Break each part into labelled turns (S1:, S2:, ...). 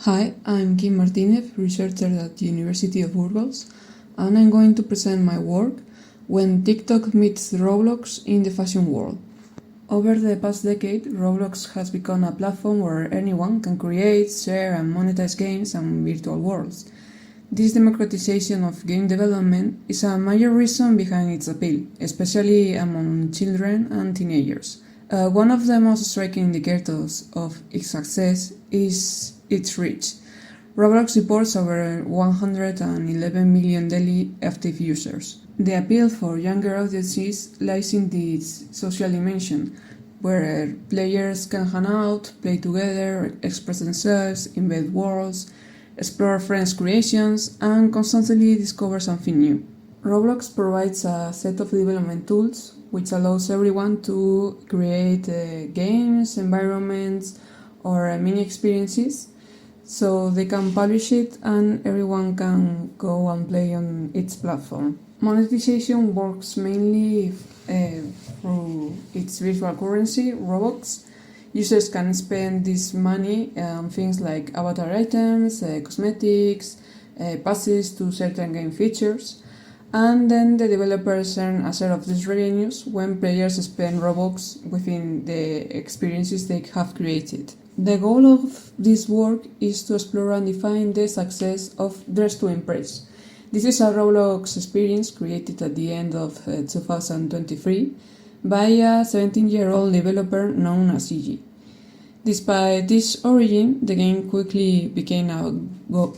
S1: Hi, I'm Kim Martínez, researcher at the University of Burgos, and I'm going to present my work, When TikTok Meets Roblox in the Fashion World. Over the past decade, Roblox has become a platform where anyone can create, share, and monetize games and virtual worlds. This democratization of game development is a major reason behind its appeal, especially among children and teenagers. One of the most striking indicators of its success is its reach. Roblox reports over 111 million daily active users. The appeal for younger audiences lies in its social dimension, where players can hang out, play together, express themselves, invent worlds, explore friends' creations, and constantly discover something new. Roblox provides a set of development tools which allows everyone to create games, environments, or mini experiences, so they can publish it and everyone can go and play on its platform. Monetization works mainly through its virtual currency, Robux. Users can spend this money on things like avatar items, cosmetics, passes to certain game features, and then the developers earn a share of these revenues when players spend Robux within the experiences they have created. The goal of this work is to explore and define the success of Dress to Impress. This is a Roblox experience created at the end of 2023 by a 17-year-old developer known as Gigi. Despite this origin, the game quickly became a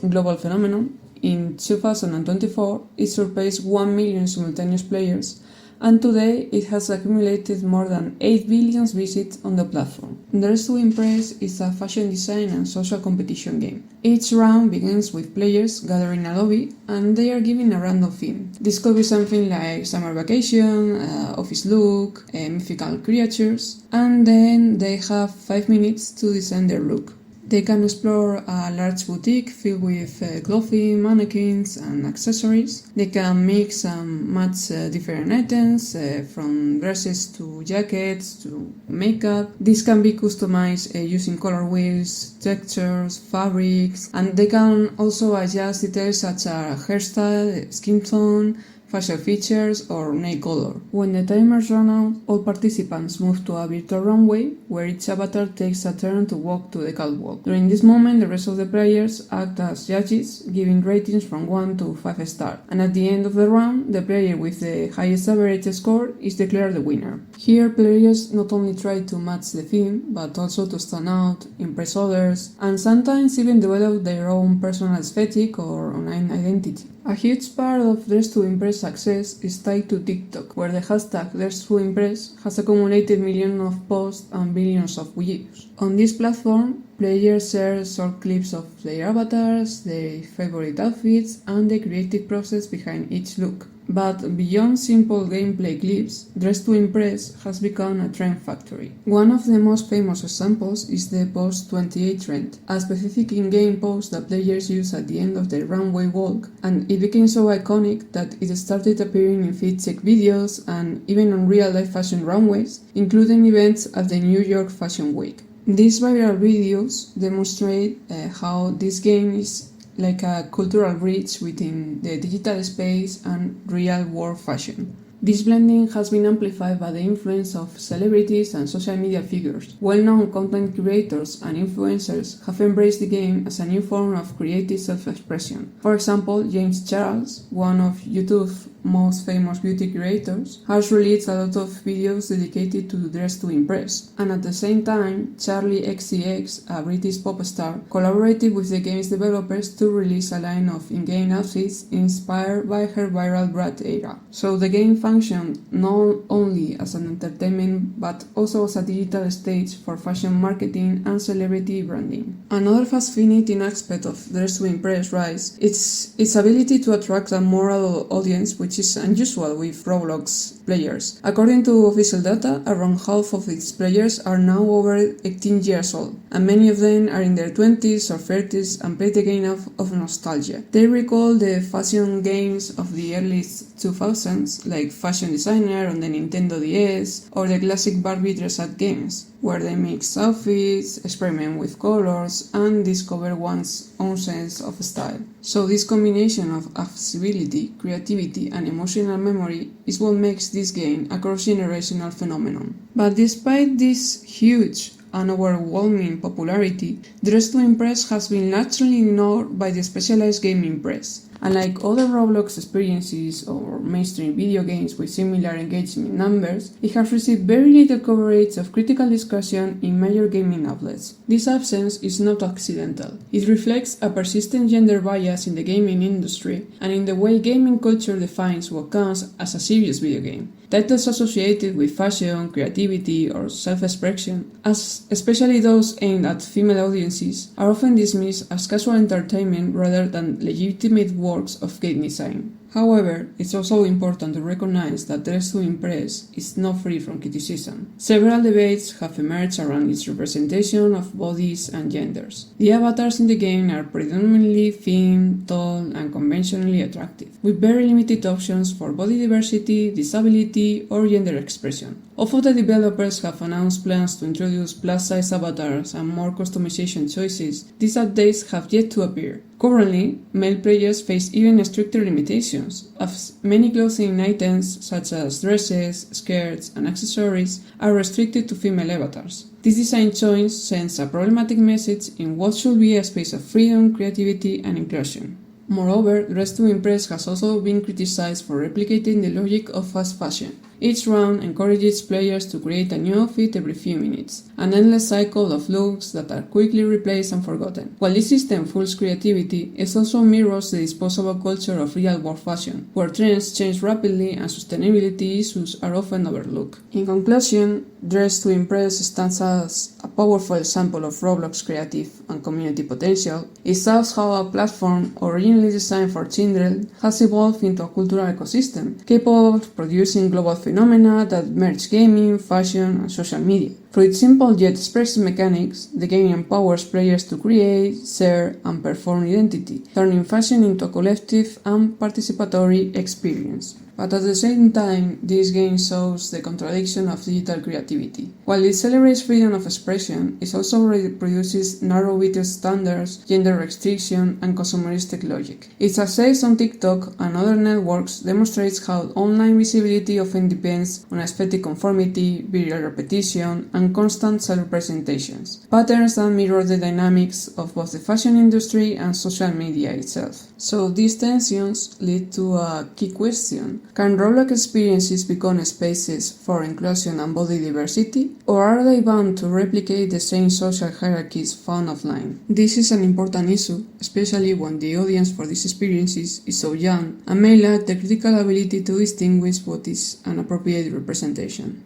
S1: global phenomenon. In 2024, it surpassed 1 million simultaneous players, and today it has accumulated more than 8 billion visits on the platform. Dress to Impress is a fashion design and social competition game. Each round begins with players gathering in a lobby and they are given a random theme. This could be something like summer vacation, office look, mythical creatures, and then they have 5 minutes to design their look. They can explore a large boutique filled with clothing, mannequins, and accessories. They can mix and match different items, from dresses to jackets to makeup. This can be customized using color wheels, textures, fabrics, and they can also adjust details such as hairstyle, skin tone, facial features, or nail color. When the timers run out, all participants move to a virtual runway where each avatar takes a turn to walk to the catwalk. During this moment, the rest of the players act as judges, giving ratings from 1 to 5 stars. And at the end of the round, the player with the highest average score is declared the winner. Here, players not only try to match the theme, but also to stand out, impress others, and sometimes even develop their own personal aesthetic or online identity. A huge part of Dress to Impress success is tied to TikTok, where the hashtag Dress to Impress has accumulated millions of posts and billions of views. On this platform, players share short clips of their avatars, their favorite outfits, and the creative process behind each look. But beyond simple gameplay clips, Dress to Impress has become a trend factory. One of the most famous examples is the Post 28 trend, a specific in-game pose that players use at the end of their runway walk, and it became so iconic that it started appearing in feed-check videos and even on real-life fashion runways, including events at the New York Fashion Week. These viral videos demonstrate how this game is like a cultural bridge within the digital space and real-world fashion. This blending has been amplified by the influence of celebrities and social media figures. Well-known content creators and influencers have embraced the game as a new form of creative self-expression. For example, James Charles, one of YouTube's most famous beauty creators, has released a lot of videos dedicated to Dress to Impress. And at the same time, Charlie XCX, a British pop star, collaborated with the game's developers to release a line of in-game outfits inspired by her viral Brat era. So the game functioned not only as an entertainment but also as a digital stage for fashion marketing and celebrity branding. Another fascinating aspect of Dress to Impress Rise is its ability to attract a more adult audience, which is unusual with Roblox players. According to official data, around half of its players are now over 18 years old, and many of them are in their 20s or 30s and play the game of nostalgia. They recall the fashion games of the early 2000s, like fashion designer on the Nintendo DS, or the classic Barbie dress-up games, where they mix outfits, experiment with colors, and discover one's own sense of style. So this combination of accessibility, creativity, and emotional memory is what makes this game a cross-generational phenomenon. But despite this huge and overwhelming popularity, Dress to Impress has been largely ignored by the specialized gaming press. Unlike other Roblox experiences or mainstream video games with similar engagement numbers, it has received very little coverage of critical discussion in major gaming outlets. This absence is not accidental. It reflects a persistent gender bias in the gaming industry and in the way gaming culture defines what counts as a serious video game. Titles associated with fashion, creativity, or self-expression, especially those aimed at female audiences, are often dismissed as casual entertainment rather than legitimate works of game design. However, it's also important to recognize that Dress to Impress is not free from criticism. Several debates have emerged around its representation of bodies and genders. The avatars in the game are predominantly thin, tall, and conventionally attractive, with very limited options for body diversity, disability, or gender expression. Although the developers have announced plans to introduce plus-size avatars and more customization choices, these updates have yet to appear. Currently, male players face even stricter limitations, as many clothing items such as dresses, skirts, and accessories are restricted to female avatars. This design choice sends a problematic message in what should be a space of freedom, creativity, and inclusion. Moreover, Dress to Impress has also been criticized for replicating the logic of fast fashion. Each round encourages players to create a new outfit every few minutes, an endless cycle of looks that are quickly replaced and forgotten. While this system fuels creativity, it also mirrors the disposable culture of real-world fashion, where trends change rapidly and sustainability issues are often overlooked. In conclusion, Dress to Impress stands as a powerful example of Roblox creative and community potential. It shows how a platform originally designed for children has evolved into a cultural ecosystem, capable of producing global phenomena that merge gaming, fashion, and social media. Through its simple yet expressive mechanics, the game empowers players to create, share, and perform identity, turning fashion into a collective and participatory experience. But at the same time, this game shows the contradiction of digital creativity. While it celebrates freedom of expression, it also reproduces narrow beauty standards, gender restriction, and consumeristic logic. Its success on TikTok and other networks demonstrates how online visibility often depends on aesthetic conformity, viral repetition, and constant self-representations, patterns that mirror the dynamics of both the fashion industry and social media itself. So these tensions lead to a key question. Can Roblox experiences become spaces for inclusion and body diversity, or are they bound to replicate the same social hierarchies found offline? This is an important issue, especially when the audience for these experiences is so young and may lack the critical ability to distinguish what is an appropriate representation.